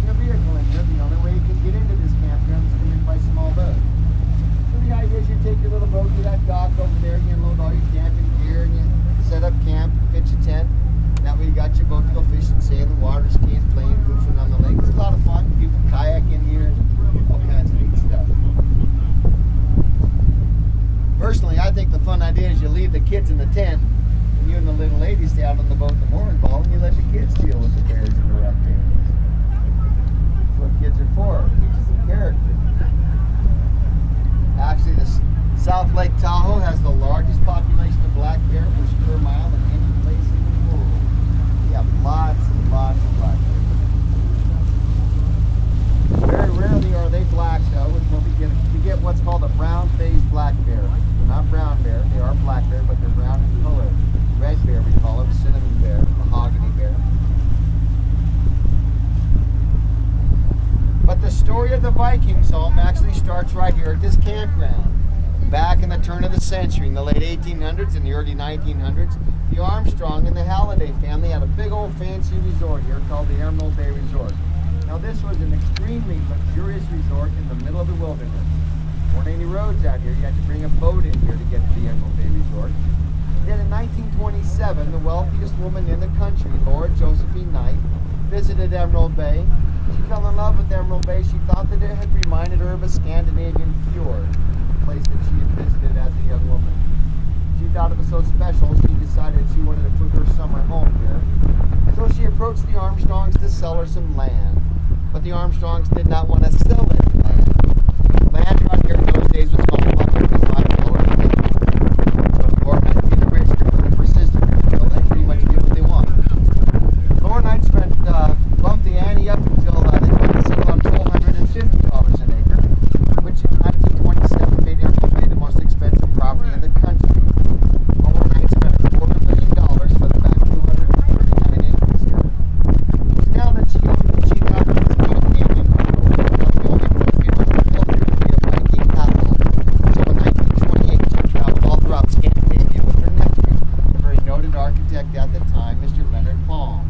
bring a vehicle in here. The only way you can get into this campground is come in by small boat. So the idea is you take your little boat to that dock over there, you unload all your camping gear, and you set up camp, pitch a tent. That way you got your boat to go fishing, sail the water, skiing, playing, goofing on the lake. It's a lot of fun. People kayak in here, all kinds of neat stuff. Personally, I think the fun idea is you leave the kids in the tent, and you and the little ladies stay out on the boat in the mooring ball, and you let the kids deal with the bears and the raccoons. That's what kids are for. It teaches them character. Actually, the South Lake Tahoe has the largest population of black bear per square mile than any place in the world. We have lots and lots of black bears. Very rarely are they black, though. We get what's called a brown-faced black bear. They're not brown bear, they are black bear, but they're brown in color. Red bear, we call them, cinnamon bear, mahogany bear. But the story of the Vikings home actually starts right here at this campground. Back in the turn of the century, in the late 1800s and the early 1900s, the Armstrong and the Halliday family had a big old fancy resort here called the Emerald Bay Resort. Now this was an extremely luxurious resort in the middle of the wilderness. There weren't any roads out here. You had to bring a boat in here to get to the Emerald Bay Resort. Then in 1927, the wealthiest woman in the country, Laura Josephine Knight, visited Emerald Bay. She fell in love with Emerald Bay. She thought that it had reminded her of a Scandinavian fjord, a place that she had visited as a young woman. She thought it was so special, she decided she wanted to put her summer home here. So she approached the Armstrongs to sell her some land. But the Armstrongs did not want to sell their land. Land around here in those days was called $105 an acre. So Laura Knight became a rich girl, and her sister, so they pretty much did what they wanted. Laura Knight bumped the ante up until they finally settled on $1,250 an acre, which in 1927 made Emerald Bay the most expensive property in the country. Laura Knight spent $250,000 for the back 239 acres here. Now that she got the Scandinavian the only of Viking capital. So in 1928 she traveled all throughout Scandinavia with her nephew, a very noted architect at the time, Mr. Leonard Palm.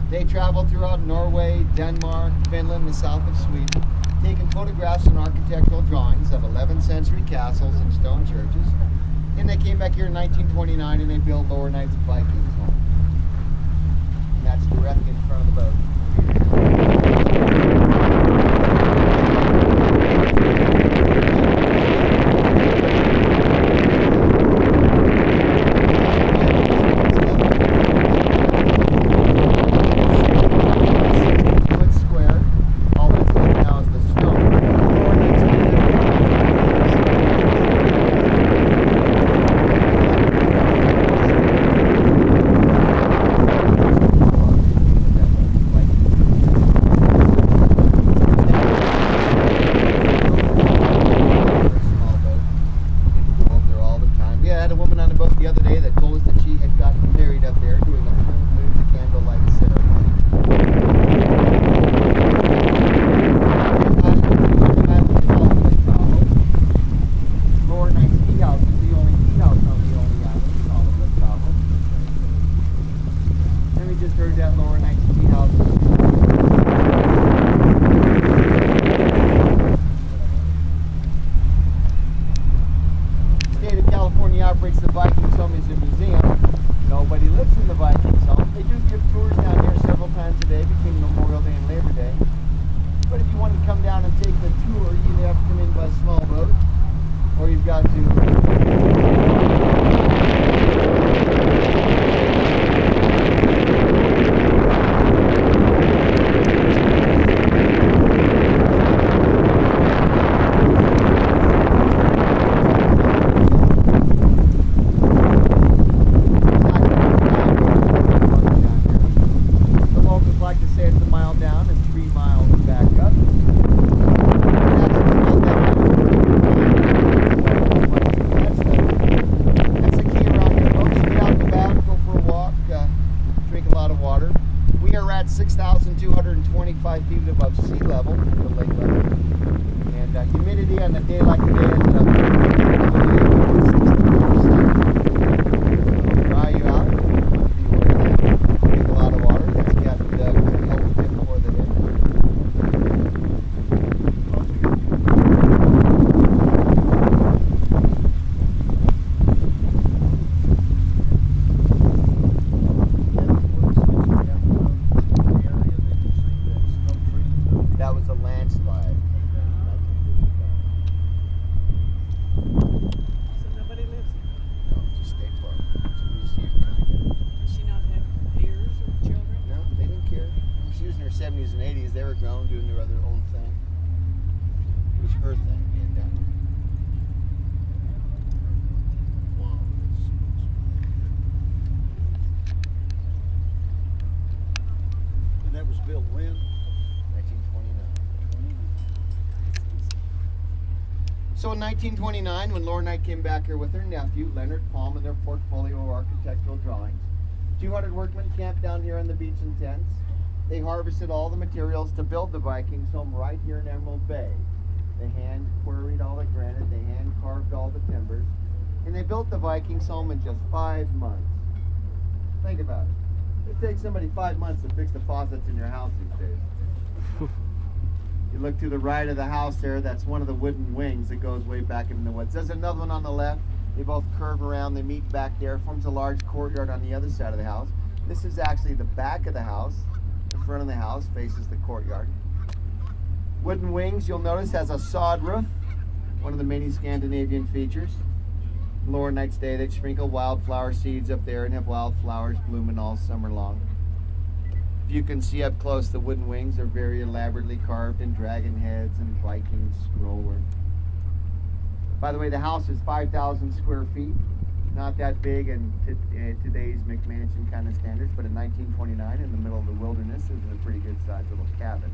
They traveled throughout Norway, Denmark, Finland, and the south of Sweden, taking photographs and architectural drawings of 11th century castles and stone churches. Then they came back here in 1929 and they built Lower Knight's Vikings home. And that's directly in front of the boat. Operates the Vikings home as a museum. Nobody lives in the Vikings home. They do give tours down here several times a day between Memorial Day and Labor Day. But if you want to come down and take the tour, you either have to come in by small boat or you've got to water. We are at 6,225 feet above sea level, the lake level. And humidity on a day like today is up to 60%. Dry you out. Take a lot of water. That's got to help with it before the day. 70s and 80s, they were grown, doing their other own thing. It was her thing being down here. Wow. And that was built when? 1929. So in 1929, when Laura Knight came back here with her nephew, Leonard Palm, and their portfolio of architectural drawings, 200 workmen camped down here on the beach in tents. They harvested all the materials to build the Vikings home right here in Emerald Bay. They hand quarried all the granite, they hand carved all the timbers, and they built the Vikings home in just 5 months. Think about it. It takes somebody 5 months to fix the faucets in your house these days. You look to the right of the house there, that's one of the wooden wings that goes way back in the woods. There's another one on the left. They both curve around, they meet back there, forms a large courtyard on the other side of the house. This is actually the back of the house. The front of the house faces the courtyard. Wooden wings, you'll notice, has a sod roof, one of the many Scandinavian features. Laura Knight's day, they'd sprinkle wildflower seeds up there and have wildflowers blooming all summer long. If you can see up close, the wooden wings are very elaborately carved in dragon heads and Viking scroll work. By the way, the house is 5,000 square feet. Not that big in today's McMansion kind of standards, but in 1929, in the middle of the wilderness, it was a pretty good sized little cabin.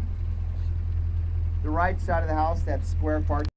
The right side of the house, that square part